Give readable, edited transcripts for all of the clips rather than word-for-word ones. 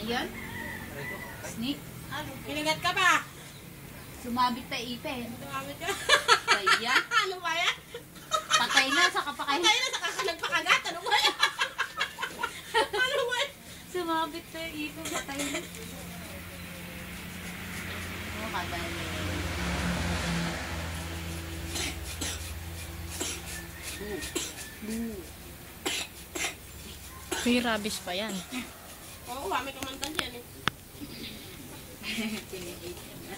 yan? Snake? Pinagat ka ba? Sumabit pa ipin. Sumabit ka? Kaya? Ano ba yan? Patay na sa kapakain. Patay na sa kakalagpakagat. Ano ba yan? Ano ba yan? Sumabit pa ipin. Patay na. Oh, kadali. May rabies pa yan. Oo, may kamantan yan eh. Tinigit ka na.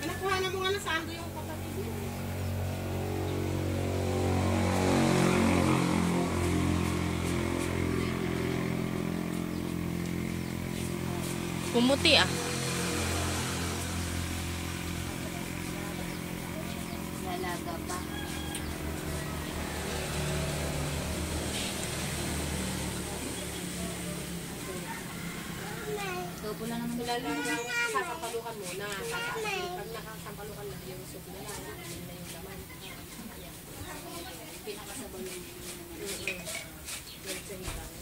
Nakuha na mo nga na sando yung kapatid mo. Pumuti ah. Lalaga pa. Tubo lang naman nila. Sasampalukan muna. Pag nakasampalukan na yung soup na yan, yun na yung laman. Pinakasabay yung Yan sa hilang.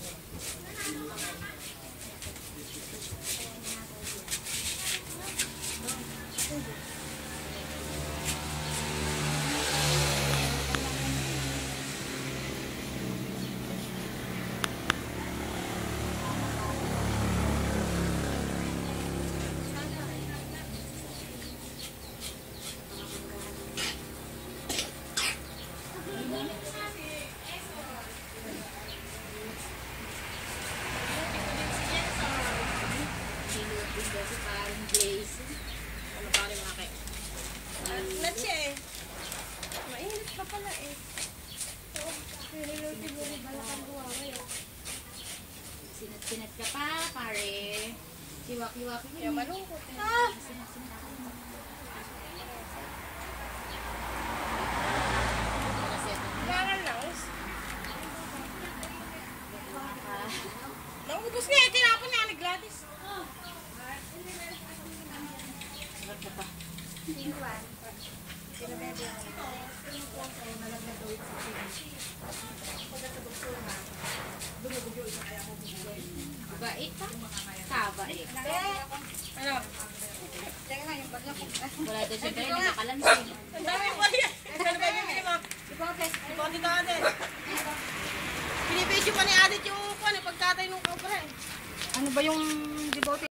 kasi parang glaze. Ano pa rin mga kayo? Nat siya eh. Mainit pa pala eh. Nilutin mo rin balakang buwa ngayon. Sinat-sinat ka pa, pare. Siwak-iwak mo. Kaya malungkot eh. Sinat-sinat ka mo. Baral lang. Naubos nga eh. Tinapon nga ni Gladys. Sarap na pa. Bait pa? Kabait. Ano? Wala daw siya tayo, nakakalansin. Ang dami ko yan. Ano ba yung bibili mo? Ipote ka din. Pinipidyo pa ni Adit yung pagkatay ng cobra eh. Ano ba yung devote?